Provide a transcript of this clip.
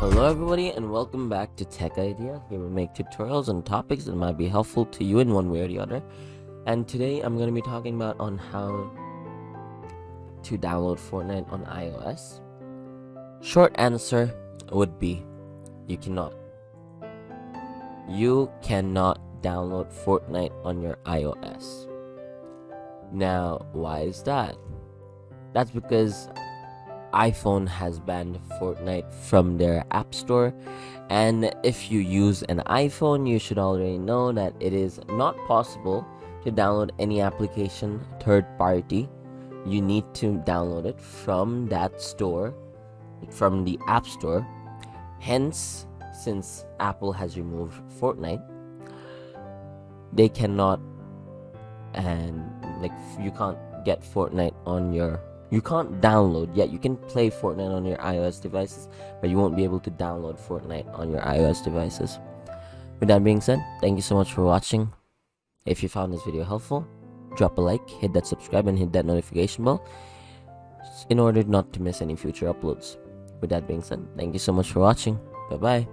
Hello everybody and welcome back to Tech Idea. Here we make tutorials on topics that might be helpful to you in one way or the other. And today I'm going to be talking about on how to download Fortnite on iOS. Short answer would be you cannot. You cannot download Fortnite on your iOS. Now, why is that? That's because iPhone has banned Fortnite from their app store, and if you use an iPhone, you should already know that it is not possible to download any application third party. You need to download it from that store, from the app store. Hence, since Apple has removed Fortnite, they cannot, and you can't get Fortnite on your, you can't download yet. You can play Fortnite on your iOS devices, but you won't be able to download Fortnite on your iOS devices. With that being said, thank you so much for watching. If you found this video helpful, drop a like, hit that subscribe, and hit that notification bell in order not to miss any future uploads. With that being said, thank you so much for watching. Bye bye.